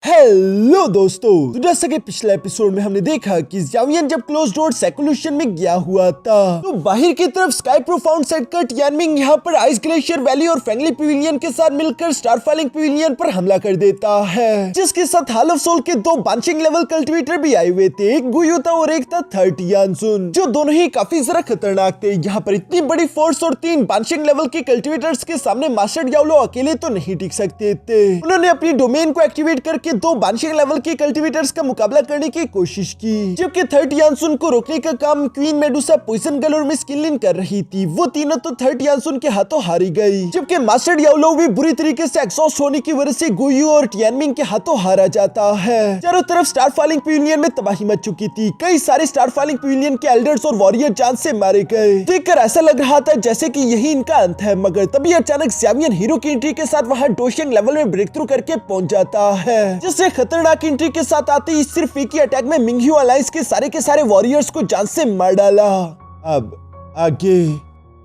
Hello दोस्तों, तो जैसा कि पिछले एपिसोड में हमने देखा कि ज़ावियन जब क्लोज डोर सेक्लूशन में गया हुआ था तो बाहर की तरफ स्काई प्रोफाउंड सेट कर टियानमिंग यहाँ पर आइस ग्लेशियर वैली और फेंगली पिविलियन के साथ मिलकर स्टारफालिंग पिविलियन पर हमला कर देता है, जिसके साथ हाल ऑफ सोल के दो बांशिंग लेवल कल्टिवेटर भी आए हुए थे। एक गुयू था और एक था थर्ड टियानसुन, जो दोनों ही काफी जरा खतरनाक थे। यहाँ पर इतनी बड़ी फोर्स और तीन बांशिंग लेवल के कल्टिवेटर्स के सामने मास्टर याओलो अकेले तो नहीं टिक सकते थे। उन्होंने अपनी डोमेन को एक्टिवेट करके दो बांशिंग लेवल के कल्टिवेटर्स का मुकाबला करने की कोशिश की, जबकि थर्ड टियानसुन को रोकने का काम क्वीन मेडुसा, पॉइजन गर्ल और मिस किनलिन कर रही थी। वो तीनों तो थर्ड टियानसुन के हाथों हारी गई, जबकि मास्टर याओलो भी बुरी तरीके से एग्जॉस्ट होने की वजह से गुयू और टियानमिंग के हाथों हारा जाता है। चारों तरफ स्टार फॉलिंग पिविलियन में तबाही मच चुकी थी। कई सारे स्टार फॉलिंग पिविलियन के एल्डर्स और वॉरियर जान से मारे गए। देखकर ऐसा लग रहा था जैसे कि यही इनका अंत है, मगर तभी अचानक ज़ावियन हीरो की एंट्री के साथ वहां डोशिंग लेवल में ब्रेक थ्रू करके पहुंच जाता है, जिससे खतरनाक एंट्री के साथ आते ही सिर्फ एक ही अटैक में मिंगह्यू अलायंस के सारे वॉरियर्स को जान से मार डाला। अब आगे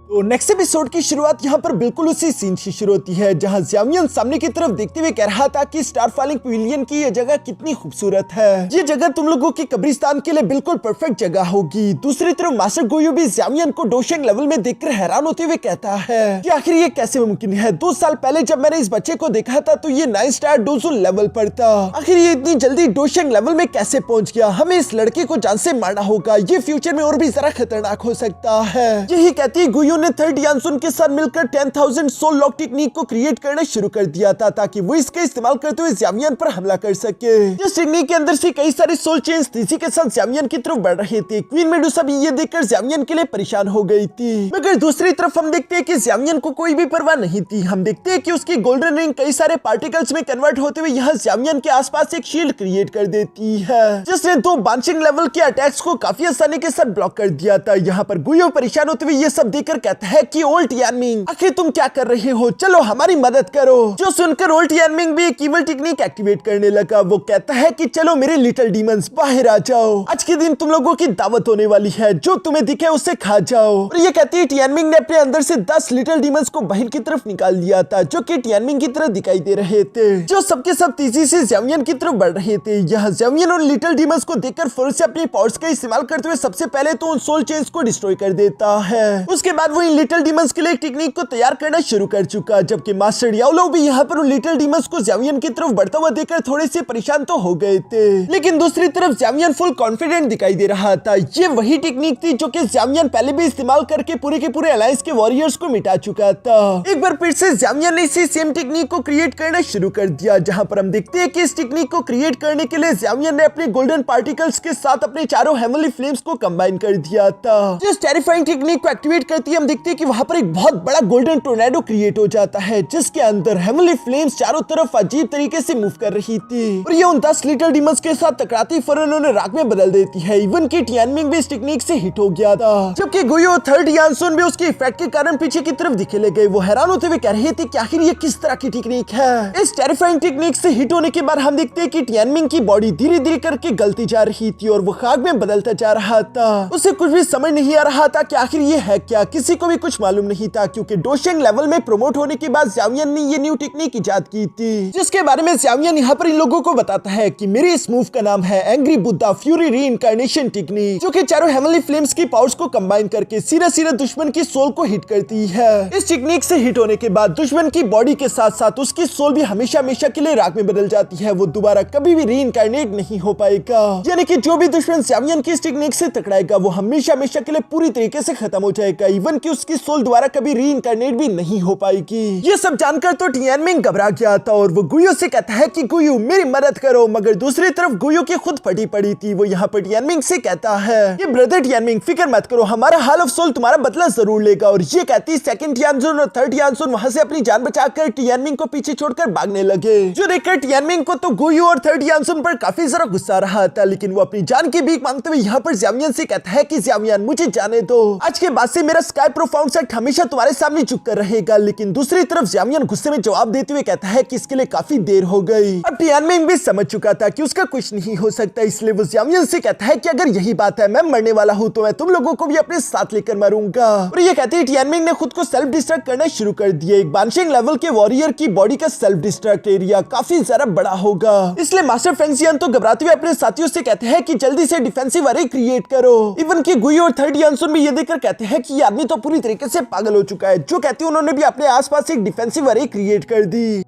तो नेक्स्ट एपिसोड की शुरुआत यहाँ पर बिल्कुल उसी सीन से शुरू होती है, जहाँ ज़ावियन सामने की तरफ देखते हुए कह रहा था कि स्टार फॉलिंग पिविलियन की ये जगह कितनी खूबसूरत है। ये जगह तुम लोगों की कब्रिस्तान के लिए बिल्कुल परफेक्ट जगह होगी। दूसरी तरफ मास्टर गुयू भी ज़ावियन को डोशिंग लेवल में देखकर हैरान होते हुए कहता है कि आखिर ये कैसे मुमकिन है। 2 साल पहले जब मैंने इस बच्चे को देखा था तो ये 9 स्टार डोजुन लेवल पर था। आखिर ये इतनी जल्दी डोशिंग लेवल में कैसे पहुंच गया। हमें इस लड़के को जान से मारना होगा, ये फ्यूचर में और भी जरा खतरनाक हो सकता है। यही कहती गुयू ने थर्ड टियानसुन के साथ मिलकर 10,000 सोल लॉक टेक्निक को क्रिएट करना शुरू कर दिया था, ताकि वो इसका इस्तेमाल करते हुए ज़ावियन पर हमला कर सके। इस टेक्निक के अंदर से कई सारे सोल चेन्स तेजी के साथ ज़ावियन की तरफ बढ़ रहे थे। क्वीन मेडुसा भी ये देखकर ज़ावियन के लिए परेशान हो गई थी, मगर दूसरी तरफ हम देखते हैं कि ज़ावियन को कोई भी परवाह नहीं थी। हम देखते हैं कि उसकी गोल्डन रिंग कई सारे पार्टिकल्स में कन्वर्ट होते हुए यहाँ ज़ावियन के आसपास एक शील्ड क्रिएट कर देती है, जिसने 2 बांशिंग लेवल के अटैक्स को काफी आसानी के साथ ब्लॉक कर दिया था। यहाँ पर गुयू परेशान होते हुए ये सब देखकर कहता है कि ओल्ड टियानमिंग, आखिर तुम क्या कर रहे हो, चलो हमारी मदद करो। जो सुनकर ओल्ड टियानमिंग भी एक इवल टेक्निक एक्टिवेट करने लगा। वो कहता है कि चलो मेरे लिटिल डीमंस बाहर आ जाओ, आज के दिन तुम लोगों की दावत होने वाली है, जो तुम्हें दिखे उससे खा जाओ। और ये कहती है टियानमिंग ने अपने अंदर से 10 लिटिल डीमंस को बाहर की तरफ निकाल दिया था, जो कि टियानमिंग की तरह दिखाई दे रहे थे, जो सबके सब तेजी से ज़ावियन की तरफ बढ़ रहे थे। यहाँ ज़ावियन और लिटिल डीमंस को देखकर फौरन से अपनी पावर्स का इस्तेमाल करते हुए सबसे पहले तो उन सोल चेन्स को डिस्ट्रॉय कर देता है। उसके बाद वो इन लिटिल डीमंस के लिए टेक्निक को तैयार करना शुरू कर चुका, जबकि मास्टर याओलो भी यहाँ पर उन लिटिल डीमंस को ज़ावियन की तरफ बढ़ता हुआ देखकर थोड़े से परेशान तो हो गए थे, लेकिन दूसरी तरफ ज़ावियन फुल कॉन्फिडेंट दिखाई दे रहा था। ये वही टेक्निक थी जो कि ज़ावियन पहले भी इस्तेमाल करके पूरे के पूरे अलायंस के वॉरियर्स को मिटा चुका था। एक बार फिर से ज़ावियन ने इसी सेम टेक्निक को क्रिएट करना शुरू कर दिया, जहाँ पर हम देखते हैं कि इस टेक्निक को क्रिएट करने के लिए ज़ावियन ने अपने गोल्डन पार्टिकल्स के साथ अपने चारों हेवनली फ्लेम्स को कंबाइन कर दिया था। जिस टेरिफाइंग टेक्निक को एक्टिवेट करती है हम देखते हैं कि वहाँ पर एक बहुत बड़ा गोल्डन टोर्नेडो क्रिएट हो जाता है, जिसके अंदर हेवनली फ्लेम्स चारों तरफ अजीब तरीके से मूव कर रही थी और ये उन 10 लिटिल डीमंस के साथ टकराती फौरन उन्हें राख में बदल देती है। इवन की टियानमिंग भी इस टेक्निक से हिट हो गया था, जबकि गुयू और थर्ड टियानसुन भी उसके इफेक्ट के कारण पीछे की तरफ दिखे लगे। वो हैरान होते हुए कह रहे थे कि आखिर ये किस तरह की टेक्निक है। इस टेरिफाइंग टेक्निक से हिट होने के बाद हम देखते हैं कि टियानमिंग की बॉडी धीरे धीरे करके गलती जा रही थी और वो खाक में बदलता जा रहा था। उसे कुछ भी समझ नहीं आ रहा था कि आखिर ये है क्या। किसी को भी कुछ मालूम नहीं था, क्योंकि डोशिंग लेवल में प्रमोट होने के बाद ज़ावियन ने ये न्यू टेक्निक इजाद की थी, जिसके बारे में ज़ावियन यहाँ पर इन लोगों को बताता है कि मेरे इस मूव का नाम है angry Buddha fury reincarnation technique, जो कि चारों हेवनली फ्लेम्स की पावर्स को कंबाइन करके सीधा सीधा दुश्मन की सोल को हिट करती है। इस टेक्निक से हिट होने के बाद दुश्मन की बॉडी के साथ साथ उसकी सोल भी हमेशा हमेशा के लिए राख में बदल जाती है। वो दोबारा कभी भी रीइंकार्नेट नहीं हो पाएगा, यानी कि जो भी दुश्मन ज़ावियन की इस टेक्निक से टकराएगा वो हमेशा हमेशा के लिए पूरी तरीके से खत्म हो जाएगा। इवन की उसकी सोल दोबारा कभी रीइंकार्नेट भी नहीं हो पाएगी। ये सब जानकर तो टियानमिंग घबरा गया था और वो गुयू से कहता है कि गुयू मेरी मदद करो, मगर दूसरी तरफ गुयू की खुद फटी पड़ी थी। वो यहाँ पर टियानमिंग से कहता है कि ब्रदर टियानमिंग फिक्र मत करो, हमारा हाल ऑफ सोल तुम्हारा बदला जरूर लेगा। और ये कहती सेकंड टियानसुन और थर्ड टियानसुन वहां से अपनी जान बचाकर टियानमिंग को पीछे छोड़कर भागने लगे, जो देखकर टियानमिंग को तो गुयू और थर्ड टियानसुन पर काफी जरा गुस्सा रहा था, लेकिन वो अपनी जान की भीख मांगते हुए यहाँ पर ज़ावियन से कहता है कि ज़ावियन मुझे जाने दो, आज के बाद से मेरा स्काई प्रोफाउंड सेट हमेशा तुम्हारे सामने झुक कर रहेगा। लेकिन दूसरी तरफ ज़्यामियन गुस्से में जवाब देते हुए कहता है कि इसके लिए काफी देर हो गई। अब टियानमिंग भी समझ चुका था कि उसका कुछ नहीं हो सकता, इसलिए वो ज़्यामियन से कहता है कि अगर यही बात है, मैं मरने वाला हूँ, तो मैं तुम लोगों को भी अपने साथ लेकर मरूंगा। और ये कहते ही टियानमिंग ने खुद को सेल्फ डिस्ट्रक्ट करना शुरू कर दिया। एक बानशिंग लेवल के वॉरियर की बॉडी का सेल्फ डिस्ट्रक्ट एरिया काफी ज्यादा बड़ा होगा, इसलिए मास्टर फेंगशियान तो घबराते हुए अपने साथियों से कहते हैं कि जल्दी से डिफेंसिव अरे क्रिएट करो। इवन की गुई और थर्ड यानसुन भी ये देखकर कहते हैं कि ये आदमी तो पूरी तरीके से पागल हो चुका है। जो कहते हैं उन्होंने भी अपने आसपास एक डिफेंसिव अरे क्रिएट कर दी।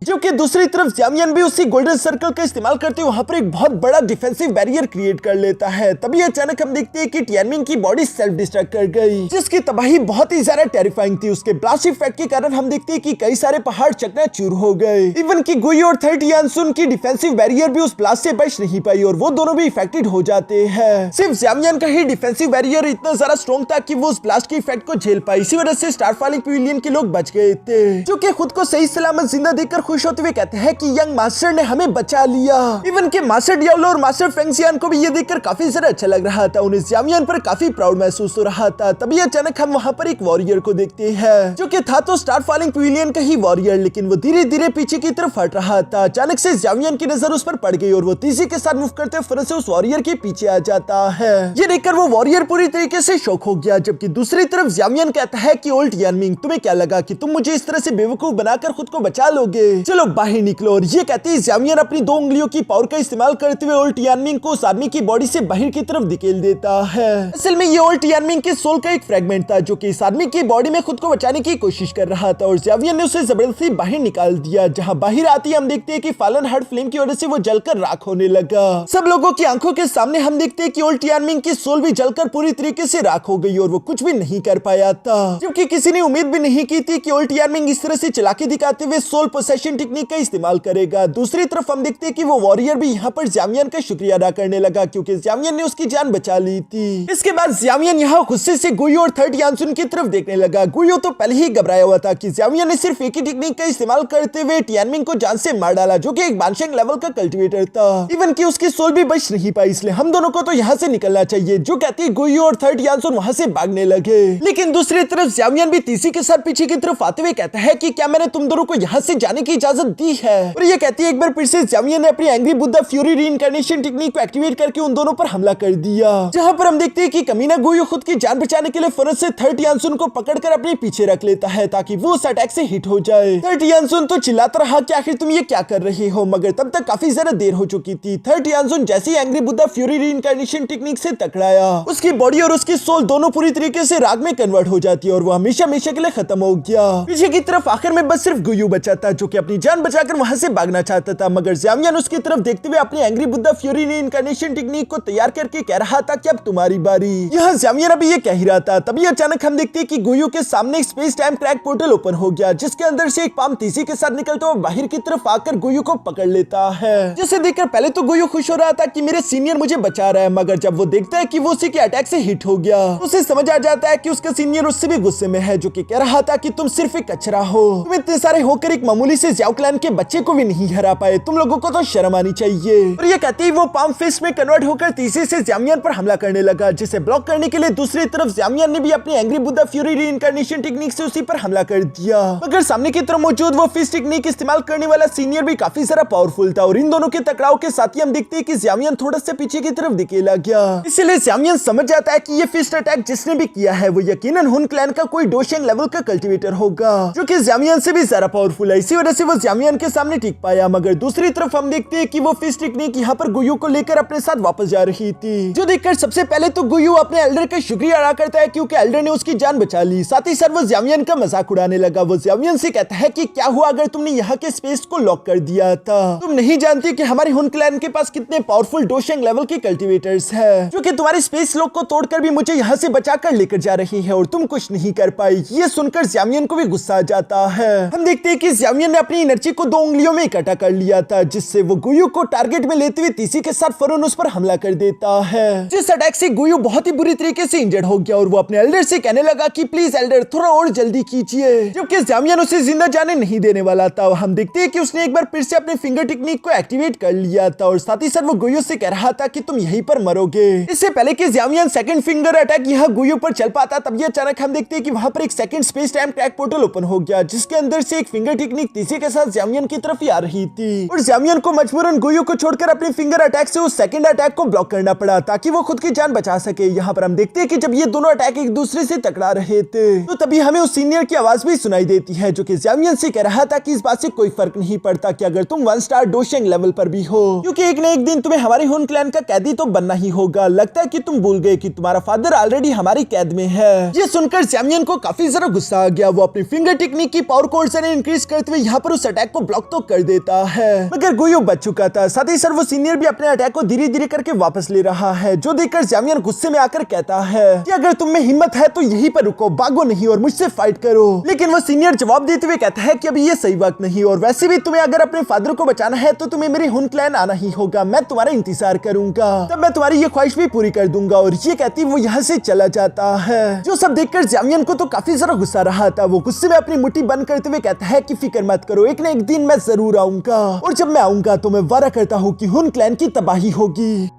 जो कि दूसरी तरफ ज़्यामियन भी उसी गोल्डन सर्कल का इस्तेमाल करते हुए वहां पर एक बहुत बड़ा डिफेंसिव बैरियर क्रिएट कर लेता है। तभी अचानक हम देखते हैं कि टियानमिंग की बॉडी सेल्फ डिस्ट्रक्ट कर गई, जिसकी तबाही बहुत ही ज्यादा टेरिफाइंग थी। उसके ब्लास्ट इफेक्ट के कारण हम देखते हैं कि कई सारे पहाड़ चकनाचूर हो गए। इवन की गुई और थर्ड यानसुन की डिफेंसिव बैरियर भी उस ब्लास्ट से बच नहीं पाई और वो दोनों भी इफेक्टेड हो जाते हैं। सिर्फ ज़्यामियन का ही डिफेंसिव बैरियर इतना ज्यादा स्ट्रॉन्ग था कि वो उस ब्लास्ट के इफेक्ट को झेल पाई। इसी वजह से स्टारफॉलिंग पैविलियन के लोग बच गए थे, जो कि खुद को सही सलामत जिंदा देखकर खुश होते हुए कहते हैं कि यंग मास्टर ने हमें बचा लिया। इवन के मास्टर डियाब्लो और मास्टर फेंगशियान को भी ये देखकर काफी ज्यादा अच्छा लग रहा था। उन्हें ज़्यामियन पर काफी प्राउड महसूस हो रहा था। तभी अचानक हम वहां पर एक वॉरियर को देखते हैं, जो कि था तो स्टारफॉलिंग पैविलियन का ही वॉरियर, लेकिन वो धीरे धीरे पीछे की तरफ हट रहा था। अचानक से ज़्यामियन की नजर उस पर पड़ गई और वो तेजी के साथ मूव करते फौरन से उस वॉरियर के पीछे आ जाता है। ये देखकर वो वॉरियर पूरी तरीके से शॉक हो गया, जबकि दूसरी तरफ ज़्यामियन कहता है कि ओल्ड टियानमिंग, तुम्हें क्या लगा कि तुम मुझे इस तरह से बेवकूफ बनाकर खुद को बचा लोगे? चलो बाहर निकलो। और ये कहते ही ज़्यामियन अपनी 2 उंगलियों की पावर का इस्तेमाल करते हुए ओल्ड टियानमिंग को उस आदमी की बॉडी से बाहर की तरफ धकेल देता है। असल में ये ओल्ड टियानमिंग के सोल का एक फ्रेगमेंट था, जो कि इस आदमी की बॉडी में खुद को बचाने की कोशिश कर रहा था और ज़्यामियन ने उसे जबरदस्ती बाहर निकाल दिया। जहां बाहर आती हम देखते हैं कि फॉलन हार्ट फ्लेम की वजह से वो जलकर राख होने लगा। सब लोगों की आंखों के सामने हम देखते हैं कि ओल्ड टियानमिंग की सोल भी जलकर पूरी तरीके से राख हो गई और वो कुछ भी नहीं कर पाया था, जबकि किसी ने उम्मीद भी नहीं की थी कि ओल्ड टियानमिंग इस तरह से चालाकी दिखाते हुए सोल पोसेशन टेक्निक का इस्तेमाल करेगा। दूसरी तरफ हम देखते हैं कि वो वॉरियर भी यहाँ पर ज़्यामियन का शुक्रिया अदा करने लगा, क्योंकि ज़्यामियन ने उसकी जान बचा ली थी। इसके बाद ज़्यामियन यहाँ गुस्से से गुई और थर्ड यानसुन की तरफ देखने लगा। गुई तो पहले ही घबराया हुआ था कि ज़्यामियन ने सिर्फ एक ही टेक्निक का इस्तेमाल करते हुए टियानमिंग को जान से मार डाला, जो कि एक बानशिंग लेवल का कल्टीवेटर था। इवन की उसकी सोल भी बच नहीं पाई, इसलिए हम दोनों को तो यहाँ से निकलना चाहिए। जो कहती है गुई और थर्ड यानसुन वहाँ से भागने लगे, लेकिन दूसरी तरफ ज़्यामियन भी तीसी के साथ पीछे की तरफ आते हुए कहता है कि क्या मैंने तुम दोनों को यहाँ से जाने की इजाजत दी है? और ये कहती है एक बार फिर से ज़्यामियन ने अपनी angry Buddha fury reincarnation technique को एक्टिवेट करके उन दोनों पर हमला कर दिया। जहां पर हम देखते हैं कि कमीना गुई खुद की जान बचाने के लिए फौरन से थर्ड यानसुन को पकड़कर अपने पीछे रख लेता है ताकि वो उस अटैक से हिट हो जाए। थर्ड यानसुन तो चिल्लाता रहा कि आखिर तुम ये क्या कर रहे हो, मगर तब तक काफी ज्यादा देर हो चुकी थी। थर्ड यानसुन जैसे ही angry Buddha fury reincarnation technique से टकराया, उसकी बॉडी और उसकी सोल दोनों पूरी तरीके से राग में कन्वर्ट हो जाती है और वो हमेशा हमेशा के लिए खत्म हो गया। पीछे की तरफ आखिर में बस सिर्फ गुयू बचा था, जो कि अपनी जान बचाकर वहां से भागना चाहता था, मगर ज़्यामियन उसकी तरफ देखते हुए अपनी angry Buddha fury reincarnation technique को तैयार करके कह रहा था कि अब तुम्हारी बारी। यहाँ ज़्यामियन अभी ये कह ही रहा था, तभी अचानक हम देखते हैं कि गुयू के सामने एक space time crack portal open हो गया, जिसके अंदर से एक पाम तीसी के साथ निकलता हुआ बाहर की तरफ आकर गुयू को पकड़ लेता है। जिसे देखकर पहले तो गुयू खुश हो रहा था कि मेरे सीनियर मुझे बचा रहा है, मगर जब वो देखता है कि वो उसी के अटैक से हिट हो गया, उसे समझ आ जाता है कि उसका सीनियर उससे भी गुस्से में है, जो कि कह रहा था कि तुम सिर्फ एक कचरा हो, तुम इतने सारे होकर एक मामूली से ज़्याओ क्लैन के बच्चे को भी नहीं हरा पाए, तुम लोगों को तो शर्म आनी चाहिए। और ये कहते ही वो पाम फिस्ट में कन्वर्ट होकर तीसरे से ज़्यामियन पर हमला करने लगा, जिसे ब्लॉक करने के लिए दूसरी तरफ ज़्यामियन ने भी अपनी angry Buddha fury reincarnation technique से उसी पर हमला कर दिया। मगर सामने की तरफ मौजूद वो फिस्ट टेक्निक इस्तेमाल करने वाला सीनियर भी काफी सारा पावरफुल था और इन दोनों के टकराव के साथ ही हम देखते हैं कि ज़्यामियन थोड़ा सा पीछे की तरफ धकेला गया। इसलिए ज़्यामियन समझ जाता है कि ये फिस्ट अटैक जिसने भी किया है वो यकीनन हुन क्लैन का कोई डोशेंग लेवल का कल्टीवेटर होगा, जो कि ज़्यामियन से भी ज्यादा पावरफुल है। इसी वजह से वो ज़्यामियन के सामने टिक पाया। मगर दूसरी तरफ हम देखते हैं कि वो फिस्ट टेक्निक यहाँ पर गुयू को लेकर अपने साथ वापस जा रही थी, जो देखकर सबसे पहले तो गुयू अपने एल्डर का शुक्रिया अदा करता है क्योंकि एल्डर ने उसकी जान बचा ली। साथ ही साथ वो ज़्यामियन का मजाक उड़ाने लगा। वो ज़्यामियन से कहता है कि क्या हुआ अगर तुमने यहाँ के स्पेस को लॉक कर दिया था? तुम नहीं जानती कि हमारे हुन क्लैन के पास कितने पावरफुल डोशेंग लेवल के कल्टीवेटर्स हैं, जो कि तुम्हारे स्पेस लॉक को तोड़कर भी मुझे यहाँ से बचाकर लेकर जा रही है और तुम कुछ नहीं कर पाई। ये सुनकर ज़्यामियन को भी गुस्सा आ जाता है। हम देखते हैं कि ज़्यामियन ने अपनी एनर्जी को 2 उंगलियों में इकट्ठा कर लिया था, जिससे वो गुयू को टारगेट में लेते हुए तीसी के साथ फौरन उस पर हमला कर देता है। जिस अटैक से गुयू बहुत ही बुरी तरीके से इंजर्ड हो गया और वो अपने एल्डर से कहने लगा कि प्लीज एल्डर थोड़ा और जल्दी कीजिए। जबकि ज़ामियन उसे जिंदा जाने नहीं देने वाला था। हम देखते हैं कि उसने एक बार फिर से अपने फिंगर टेक्निक को एक्टिवेट कर लिया था और साथ ही साथ वो गुयू से कह रहा था कि तुम यहीं पर मरोगे। इससे पहले कि ज़ामियन सेकंड फिंगर अटैक यहाँ गुयू पर चल पाता, तब ये अचानक हम देखते हैं कि वहां पर एक second space time track portal open हो गया, जिसके अंदर से एक फिंगर टेक्निक तीसी के साथ ज़ामियन की तरफ ही आ रही थी और ज़ामियन को मजबूरन गुयू को छोड़कर अपने फिंगर अटैक से उस सेकंड अटैक को ब्लॉक करना पड़ा ताकि वो खुद की जान बचा सके। यहाँ पर हम देखते हैं कि जब ये दोनों अटैक एक दूसरे से टकरा रहे थे तो तभी हमें उस सीनियर की आवाज भी सुनाई देती है, जो कि ज़ामियन से कह रहा था कि इस बात से कोई फर्क नहीं पड़ता कि अगर तुम 1 स्टार डोशेंग लेवल पर भी हो, क्योंकि एक न एक दिन तुम्हें हमारे हुन क्लैन का कैदी तो बनना ही होगा। लगता है कि तुम भूल गए कि तुम्हारा फादर ऑलरेडी हमारी कैद में है। ये सुनकर ज़ामियन को काफी ज्यादा गुस्सा आ गया। वो अपनी फिंगर टेक्निक की पावर को इंक्रीज करते हुए यहाँ पर उस अटैक को ब्लॉक तो कर देता है, मगर गुयू बच चुका था। साथ ही साथ वो सीनियर भी अपने अटैक को धीरे धीरे करके वापस ले रहा है, जो देखकर ज़ामियन गुस्से में आकर कहता है कि अगर तुम में हिम्मत है तो यहीं पर रुको, भागो नहीं और मुझसे फाइट करो। लेकिन वो सीनियर जवाब देते हुए कहता है कि अभी ये सही वक्त नहीं, और वैसे भी तुम्हें अगर अपने फादर को बचाना है तो तुम्हें मेरे हुन क्लैन आना ही होगा। मैं तुम्हारा इंतजार करूंगा, तब मैं तुम्हारी ये ख्वाहिश भी पूरी कर दूंगा। और ये कहती वो यहाँ से चला जाता है। जो सब देखकर ज़ामियन को तो काफी ज्यादा गुस्सा रहा था। वो गुस्से में अपनी मुट्ठी बंद करते हुए कहता है कि फिक्र मत करो, एक न एक दिन मैं जरूर आऊंगा, और जब मैं आऊंगा तो मैं वादा करता हूँ कि हुन क्लैन की तबाही होगी।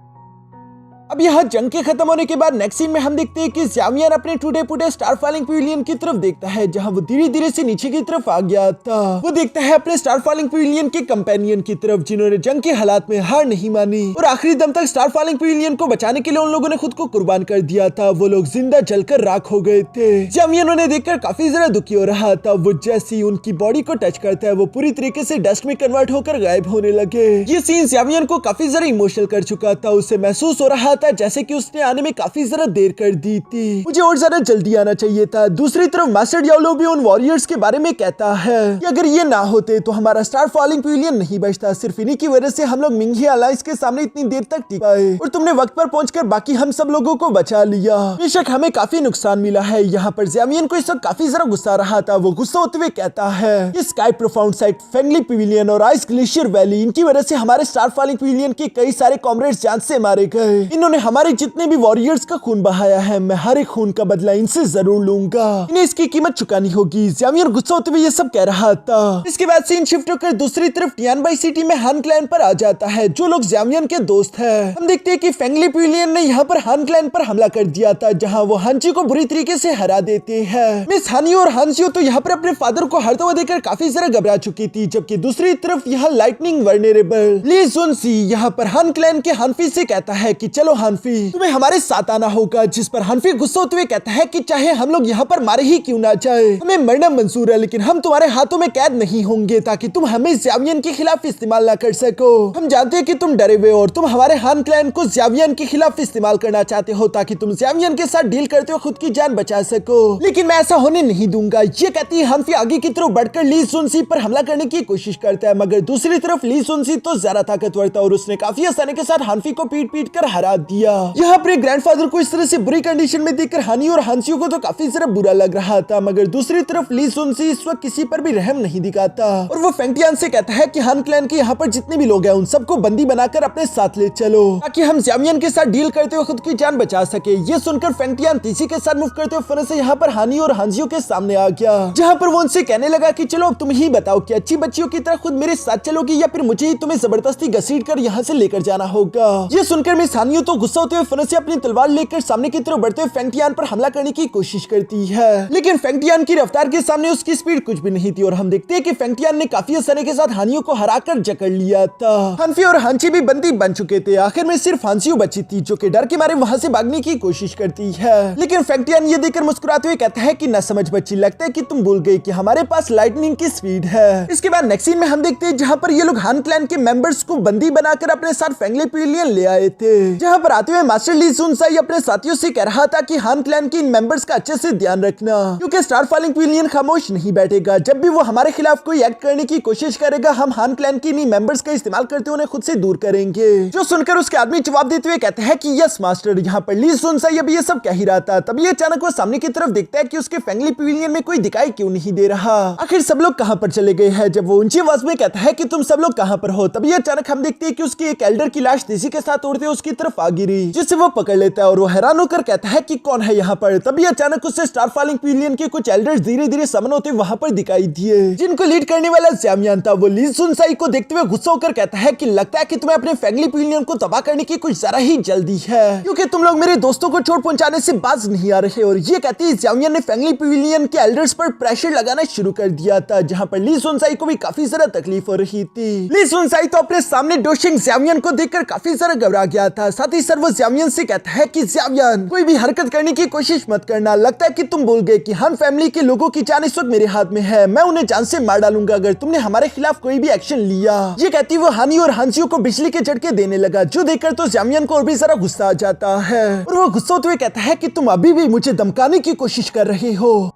अब यहाँ जंग के खत्म होने के बाद नेक्स्ट सीन में हम देखते हैं कि ज़ामियन अपने टूटे फूटे स्टार फॉलिंग पवेलियन की तरफ देखता है, जहाँ वो धीरे धीरे से नीचे की तरफ आ गया था। वो देखता है अपने स्टार फॉलिंग पवेलियन के कंपेनियन की तरफ, जिन्होंने जंग के हालात में हार नहीं मानी और आखिरी दम तक स्टार फॉलिंग पवेलियन को बचाने के लिए उन लोगों ने खुद को कुर्बान कर दिया था। वो लोग जिंदा जलकर राख हो गए थे। ज़ामियन उन्हें देखकर काफी ज्यादा दुखी हो रहा था। वो जैसे ही उनकी बॉडी को टच करता है, वो पूरी तरीके से डस्ट में कन्वर्ट होकर गायब होने लगे। ये सीन ज़ामियन को काफी ज्यादा इमोशनल कर चुका था। उसे महसूस हो रहा था जैसे कि उसने आने में काफी ज्यादा देर कर दी थी, मुझे और ज्यादा जल्दी आना चाहिए था। दूसरी तरफ मास्टर याओलो भी उन वॉरियर्स के बारे में कहता है कि अगर ये ना होते तो हमारा स्टार फॉलिंग पवेलियन नहीं बचता। सिर्फ इन्हीं की वजह से हम लोग मिंघी अलायंस के सामने इतनी देर तक टिक पाए और तुमने वक्त पर पहुंचकर बाकी हम सब लोगों को बचा लिया। बेशक हमें काफी नुकसान मिला है। यहाँ पर ज़ामियन को इस वक्त काफी ज्यादा गुस्सा रहा था। वो गुस्सा होते हुए कहता है कि स्काई प्रोफाउंड साइट, फेंगली पवेलियन और आइस ग्लेशियर वैली, इनकी वजह से हमारे स्टार फॉलिंग पवेलियन के कई सारे कॉमरेड्स जान से मारे गए। इन्होंने हमारे जितने भी वॉरियर्स का खून बहाया है, मैं हर एक खून का बदला इनसे जरूर लूंगा। इन्हें इसकी कीमत चुकानी होगी। ज़ामियन गुस्सा होते हुए ये सब कह रहा था। इसके बाद सीन शिफ्ट होकर दूसरी तरफ टियानबाई सिटी में हान क्लैन पर आ जाता है, जो लोग ज़ामियन के दोस्त हैं। हम देखते हैं कि फेंगली पवेलियन ने यहाँ पर हान क्लैन पर हमला कर दिया था, जहाँ वो हांची को बुरी तरीके से हरा देते हैं। मिस हानी और हांसियो तो यहाँ पर अपने फादर को हारते हुए देखकर काफी ज्यादा घबरा चुकी थी, जबकि दूसरी तरफ यहाँ लाइटनिंग वर्नेरेबल ली जुनसी यहाँ पर हान क्लैन के हानफी से कहता है कि चलो हानफी, तुम्हें हमारे साथ आना होगा। जिस पर हानफी गुस्सा होते हुए कहता है कि चाहे हम लोग यहाँ पर मारे ही क्यों ना जाए, हमें मरना मंजूर है, लेकिन हम तुम्हारे हाथों में कैद नहीं होंगे ताकि तुम हमें ज़ामियन के खिलाफ इस्तेमाल ना कर सको। हम जानते हैं कि तुम डरे हुए और तुम हमारे हान क्लैन को ज़ामियन के खिलाफ इस्तेमाल करना चाहते हो ताकि तुम ज़ामियन के साथ डील करते हुए खुद की जान बचा सको, लेकिन मैं ऐसा होने नहीं दूंगा। ये कहती है हानफी आगे की तरफ बढ़कर ली जुनसी पर हमला करने की कोशिश करता है, मगर दूसरी तरफ ली जुनसी तो ज्यादा ताकतवर था और उसने काफी आसानी के साथ हानफी को पीट पीट कर हरा दिया। यहाँ पर ग्रैंडफादर को इस तरह से बुरी कंडीशन में देखकर हानी और हांसियो को तो काफी ज्यादा बुरा लग रहा था, मगर दूसरी तरफ ली जुनसी इस वक्त किसी पर भी रहम नहीं दिखाता और वो फेंगटियान से कहता है कि हान क्लैन के यहाँ पर जितने भी लोग हैं उन सबको बंदी बनाकर अपने साथ ले चलो ताकि हम ज़ामियन के साथ डील करते हुए खुद की जान बचा सके। ये सुनकर फेंगटियान तीसी के साथ मूव करते हुए फिर से यहाँ पर हानी और हांसियो के सामने आ गया, जहाँ पर वो उनसे कहने लगा कि चलो अब तुम ही बताओ कि अच्छी बच्चियों की तरह खुद मेरे साथ चलोगी या फिर मुझे ही तुम्हें जबरदस्ती घसीट कर यहाँ से लेकर जाना होगा। ये सुनकर मिस हानियो तो गुस्सा होते हुए फिर से अपनी तलवार लेकर सामने की तरफ बढ़ते हुए फेंगटियान पर हमला करने की कोशिश करती है, लेकिन फेंगटियान की रफ्तार के सामने उसकी स्पीड कुछ भी नहीं थी और हम देखते हैं कि फेंगटियान ने काफी आसानी के साथ हानियो को हराकर जकड़ लिया था। हानफी और हांची भी बंदी बन चुके थे। आखिर में सिर्फ हांसियो बची थी जो कि डर के मारे वहां से भागने की कोशिश करती है, लेकिन फेंगटियान ये देखकर मुस्कुराते हुए कहता है कि न समझ बच्ची, लगता है कि तुम भूल गई कि हमारे पास लाइटनिंग की स्पीड है। इसके बाद नेक्स्ट सीन में हम देखते हैं जहाँ पर ये लोग हान क्लैन के मेंबर्स को बंदी बनाकर अपने साथ फेंगली पवेलियन ले आए थे, जहाँ यहाँ पर आते हुए मास्टर ली सुनसाई अपने साथियों से कह रहा था कि हान क्लैन के इन मेंबर्स का अच्छे से ध्यान रखना, क्योंकि स्टार फॉलिंग पिलियन खामोश नहीं बैठेगा। जब भी वो हमारे खिलाफ कोई एक्ट करने की कोशिश करेगा, हम हान क्लैन के इन मेंबर्स का इस्तेमाल करते उन्हें खुद से दूर करेंगे। जो सुनकर उसके आदमी जवाब देते हुए कहते हैं कि यस मास्टर। यहाँ पर ली सुनसाई अभी ये सब कह ही रहा था, तभी अचानक वो सामने की तरफ देखता है कि उसके फैंगली पिविलियन में कोई दिखाई क्यों नहीं दे रहा। आखिर सब लोग कहाँ पर चले गए हैं। जब वो ऊंची आवाज में कहता है कि तुम सब लोग कहाँ पर हो, तभी अचानक हम देखते हैं कि उसकी एक एल्डर की लाश तेजी के साथ उड़ते उसकी तरफ आ गिरी, जिससे वो पकड़ लेता है और वो हैरान होकर कहता है कि कौन है यहाँ पर। तभी अचानक उससे स्टार फॉलिंग पिविलियन के कुछ एल्डर्स धीरे धीरे समन होते वहां पर दिखाई दिए, जिनको लीड करने वाला ज़्यामियान था। वो ली सुनसाई को देखते हुए गुस्सा होकर कहता है कि लगता है कि तुम्हें अपने फैंगली पिविलियन को तबाह करने की कुछ जरा ही जल्दी है, क्योंकि तुम लोग मेरे दोस्तों को चोट पहुंचाने से बाज नहीं आ रहे। और ये कहते ही ज़्यामियान ने फैंगली पिविलियन के एल्डर्स पर प्रेशर लगाना शुरू कर दिया था, जहां पर ली सुनसाई को भी काफी ज्यादा तकलीफ हो रही थी। ली सुनसाई तो अपने सामने डोशिंग ज़्यामियान को देखकर काफी ज्यादा घबरा गया था। साथ ही सर वो ज़्यामियान से कहता है कि ज़्यामियान कोई भी हरकत करने की कोशिश मत करना, लगता है कि तुम भूल गए कि हान फैमिली के लोगों की जान इस वक्त मेरे हाथ में है। मैं उन्हें जान से मार डालूंगा अगर तुमने हमारे खिलाफ कोई भी एक्शन लिया। ये कहती वो हानी और हांसियों को बिजली के झटके देने लगा, जो देखकर तो ज़्यामियान को और भी जरा गुस्सा आ जाता है और वो गुस्सा होते हुए कहता है कि तुम अभी भी मुझे धमकाने की कोशिश कर रहे हो।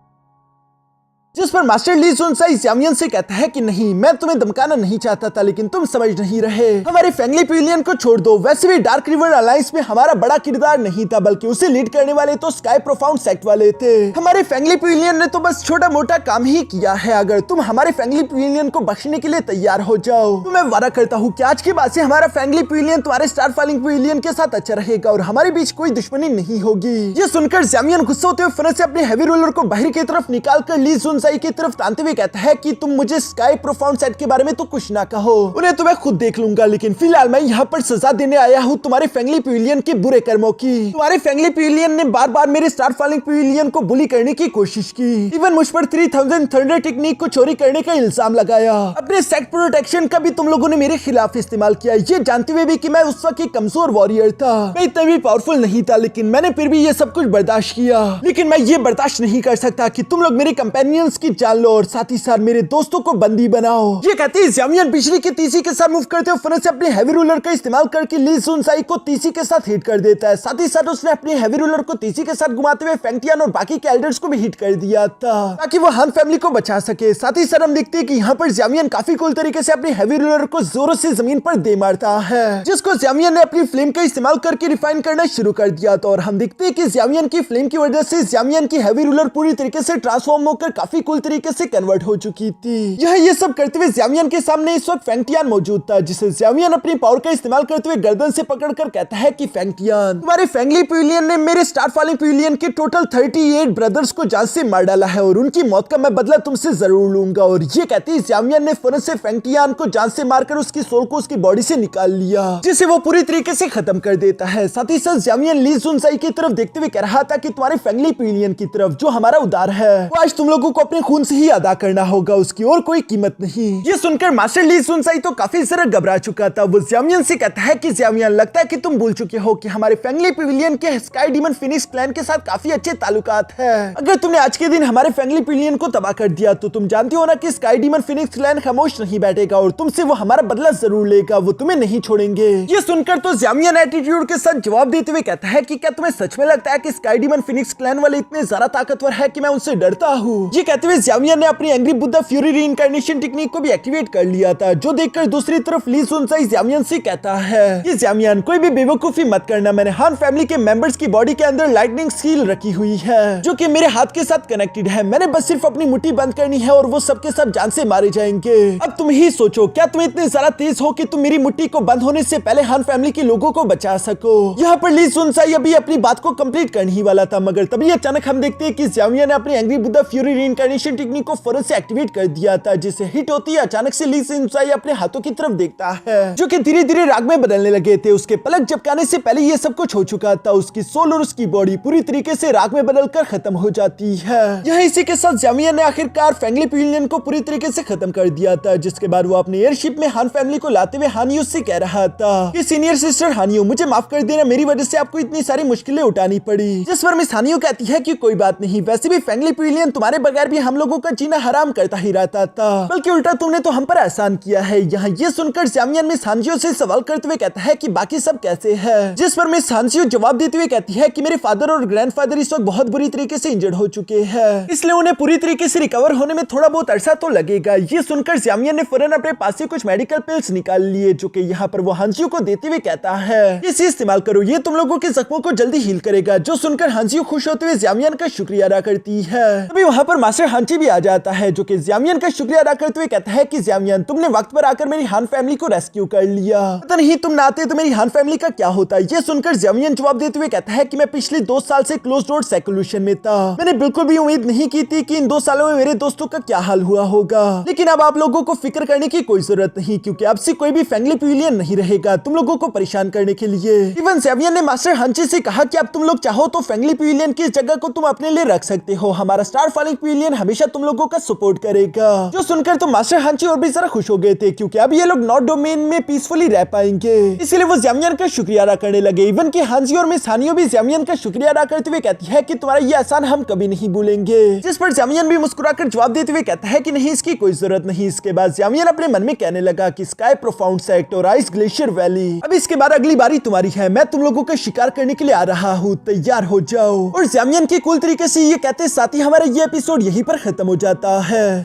जिस पर मास्टर ली सुनसाई ज़्यामियान से कहता है कि नहीं, मैं तुम्हें धमकाना नहीं चाहता था, लेकिन तुम समझ नहीं रहे। हमारे फैंगली पिविलियन को छोड़ दो। वैसे भी डार्क रिवर अलायंस में हमारा बड़ा किरदार नहीं था, बल्कि उसे लीड करने वाले तो स्काई प्रोफाउंड सेक्ट वाले थे। हमारे फैंगली पिविलियन ने तो बस छोटा मोटा काम ही किया है। अगर तुम हमारे फैंगली पिविलियन को बख्शने के लिए तैयार हो जाओ तो मैं वादा करता हूँ कि आज के बाद से हमारा फैंगली पिविलियन तुम्हारे स्टार फॉलिंग पिविलियन के साथ अच्छा रहेगा और हमारे बीच कोई दुश्मनी नहीं होगी। ये सुनकर ज़्यामियान गुस्सा होते हुए फौरन से अपने हैवी रूलर को बाहर की तरफ निकाल कर ली सुनसाई की तरफ तानते हुए कहता है कि तुम मुझे स्काई प्रोफाउंड सेट के बारे में तो कुछ ना कहो, उन्हें तो मैं खुद देख लूंगा, लेकिन फिलहाल मैं यहाँ पर सजा देने आया हूँ तुम्हारे फैंगली पिविलियन के बुरे कर्मों की। तुम्हारे फैंगली पिविलियन ने बार बार मेरे स्टार फॉलिंग पिविलियन को बुली करने की कोशिश की, इवन मुझ पर 3000 थंडर टेक्निक को चोरी करने का इल्जाम लगाया। अपने सेक्ट प्रोटेक्शन का भी तुम लोगों ने मेरे खिलाफ इस्तेमाल किया, ये जानते हुए भी कि मैं उस वक्त एक कमजोर वॉरियर था। मैं इतना भी पावरफुल नहीं था, लेकिन मैंने फिर भी ये सब कुछ बर्दाश्त किया। लेकिन मैं ये बर्दाश्त नहीं कर सकता कि तुम लोग मेरे कंपेनियंस की जान लो और साथ ही साथ मेरे दोस्तों को बंदी बनाओ। ये कहते ही ज़्यामियान बिजली की तीसी के साथ मूव करते हुए फौरन से अपने हैवी रूलर का इस्तेमाल करके ली सुनसाई को तीसी के साथ हिट कर देता है। साथ ही साथ उसने अपने हैवी रूलर को तीसी के साथ घुमाते हुए फैंगटियान और बाकी के एल्डर्स को भी हिट कर दिया था, ताकि वो हान फैमिली को बचा सके। साथ ही साथ हम देखते हैं कि यहाँ पर ज़्यामियान काफी कूल तरीके से अपने हैवी रूलर को जोरों से जमीन पर दे मारता है, जिसको ज़्यामियान ने अपनी फ्लेम का इस्तेमाल करके रिफाइन करना शुरू कर दिया था। और हम देखते हैं कि ज़्यामियान की फ्लेम की वजह से ज़्यामियान की हैवी रूलर पूरी तरीके से ट्रांसफॉर्म होकर काफी कूल तरीके से कन्वर्ट हो चुकी थी। ये सब करते हुए ज़्यामियान के सामने इस वक्त फैंगटियान मौजूद था, जिसे ज़्यामियान अपनी पावर का इस्तेमाल करते हुए गर्दन से पकड़कर कहता है कि फैंगटियान, तुम्हारे फैंगली पिविलियन ने मेरे स्टार फॉलिंग पिविलियन के टोटल 38 ब्रदर्स को जान से मार डाला है और उनकी मौत का मैं बदला तुमसे जरूर लूंगा। और ये कहते ही ज़्यामियान ने फौरन से फैंगटियान को जान से मारकर उसकी सोल को उसकी बॉडी से निकाल लिया, जिसे वो पूरी तरीके से खत्म कर देता है। साथ ही साथ ज़्यामियान ली सुनसाई की तरफ देखते हुए कह रहा था कि तुम्हारे फैंगली पिविलियन की तरफ जो हमारा उधार है वो आज तुम लोगों को अपने खून से ही अदा करना होगा, उसकी और कोई कीमत नहीं। ये सुनकर मास्टर ली सुनसाई तो काफी जरा घबरा चुका था। वो ज़्यामियान से कहता है कि ज़्यामियान, लगता है कि तुम भूल चुके हो कि हमारे फैंगली पिविलियन के स्काई डीमन फिनिक्स क्लैन के साथ काफी अच्छे ताल्लुकात है। अगर तुमने आज के दिन हमारे फैंगली पिविलियन को तबाह कर दिया तो तुम जानते हो ना कि स्काई डीमन फिनिक्स क्लैन खामोश नहीं बैठेगा और तुमसे वो हमारा बदला जरूर लेगा, वो तुम्हें नहीं छोड़ेंगे। ये सुनकर तो ज़्यामियान एटीट्यूड के साथ जवाब देते हुए कहता है कि क्या तुम्हें सच में लगता है कि स्काई डीमन फिनिक्स क्लैन वाले इतने ज्यादा ताकतवर है कि मैं उनसे डरता हूँ। ये कहते हुए ज़्यामियान ने अपनी angry Buddha fury reincarnation technique को भी एक्टिवेट कर लिया था, जो देखकर दूसरी तरफ ली सुनसाई ज़्यामियान से कहता है कि ज़्यामियान, कोई भी बेवकूफी मत करना। मैंने हान फैमिली के मेंबर्स की बॉडी के अंदर लाइटनिंग सील रखी हुई है, जो कि मेरे हाथ के साथ कनेक्टेड है। मैंने बस सिर्फ अपनी मुट्ठी बंद करनी है और वो सबके सब जान से मारे जाएंगे। अब तुम ही सोचो, क्या तुम इतने ज्यादा तेज हो कि तुम मेरी मुट्ठी को बंद होने से पहले हान फैमिली के लोगों को बचा सको? यहाँ पर ली सुनसाई अभी अपनी बात को कंप्लीट करने ही वाला था, मगर तभी अचानक हम देखते हैं कि ज़्यामियान ने अपनी angry Buddha fury reincarnation technique को फौरन से एक्टिवेट कर दिया था, जिसे हिट होती है अचानक से ली सुनसाई अपने हाथों की तरफ देखता है, जो कि धीरे धीरे राग में बदलने लगे थे। उसके पलक झपकाने से पहले ये सब कुछ हो चुका था। उसकी सोल और उसकी बॉडी पूरी तरीके से राग में बदलकर खत्म हो जाती है। यहाँ इसी के साथ ज़्यामियान ने आखिरकार फैंगली पिविलियन को पूरी तरीके से खत्म कर दिया था, जिसके बाद वो अपने एयरशिप में हान फैमिली को लाते हुए हानियो से कह रहा था कि सीनियर सिस्टर हानियो, मुझे माफ कर देना, मेरी वजह से आपको इतनी सारी मुश्किलें उठानी पड़ी। जिस पर मिस हानियो कहती है कि कोई बात नहीं, वैसे भी फैंगली पिविलियन तुम्हारे बगैर भी भी हम लोगों का जीना हराम करता ही रहता था, बल्कि उल्टा तुमने तो हम पर एहसान किया है। यहाँ ये सुनकर ज़ामियन मिस हानजियो से सवाल करते हुए कहता है कि बाकी सब कैसे है, जिस पर मिस हानजियो जवाब देते हुए कहती है कि मेरे फादर और ग्रैंडफादर इस वक्त बहुत बुरी तरीके से इंजर्ड हो चुके हैं, इसलिए उन्हें पूरी तरीके से रिकवर होने में थोड़ा बहुत अरसा तो लगेगा। ये सुनकर ज़ामियन ने फौरन अपने पास से कुछ मेडिकल पिल्स निकाल लिए, जो कि यहाँ पर वो हानजियो को देते हुए कहता है इसे इस्तेमाल करो, ये तुम लोगों के जख्मों को जल्दी हील करेगा। जो सुनकर हानजियो खुश होते हुए ज़ामियन का शुक्रिया अदा करती है। तभी वहाँ पर मास्टर हांची भी आ जाता है, जो कि ज़ामियन का शुक्रिया अदा करते हुए कहता है कि ज़ामियन तुमने वक्त पर आकर मेरी हान फैमिली को रेस्क्यू कर लिया, पता नहीं तुम ना आते तो मेरी हान फैमिली का क्या होता। ये सुनकर ज़ामियन जवाब देते हुए कहता है कि मैं पिछले 2 साल से क्लोज डोर सेक्लूशन में था, मैंने बिल्कुल भी उम्मीद नहीं की थी कि इन 2 सालों में मेरे दोस्तों का क्या हाल हुआ होगा, लेकिन अब आप लोगों को फिक्र करने की कोई जरूरत नहीं, क्योंकि अब से कोई भी फैंगली पिविलियन नहीं रहेगा तुम लोगों को परेशान करने के लिए। इवन ज़ामियन ने मास्टर हांची से कहा कि अब तुम लोग चाहो तो फैंगली पिविलियन की जगह को तुम अपने लिए रख सकते हो, हमारा स्टार फॉलिंग पिविलियन हमेशा तुम लोगों का सपोर्ट करेगा। जो सुनकर तो मास्टर हांची और भी जरा खुश हो गए थे, क्योंकि अब ये लोग नॉर्थ डोमेन में पीसफुली रह पाएंगे, इसलिए वो ज़ामियन का शुक्रिया अदा करने लगे। इवन की हांजी और मिस हानियो भी ज़ामियन का शुक्रिया अदा करते हुए कहती है कि तुम्हारा ये एहसान हम कभी नहीं भूलेंगे, जिस पर ज़ामियन भी मुस्कुराकर जवाब देते हुए कहता है कि नहीं, इसकी कोई जरूरत नहीं। इसके बाद ज़ामियन अपने मन में कहने लगा कि स्काई प्रोफाउंड सेक्ट और आइस ग्लेशियर वैली, अब इसके बाद अगली बारी तुम्हारी है, मैं तुम लोगों का शिकार करने के लिए आ रहा हूँ, तैयार हो जाओ। और ज़ामियन की कूल तरीके से ये कहते साथ ही हमारा ये एपिसोड यहीं पर खत्म हो जाता है।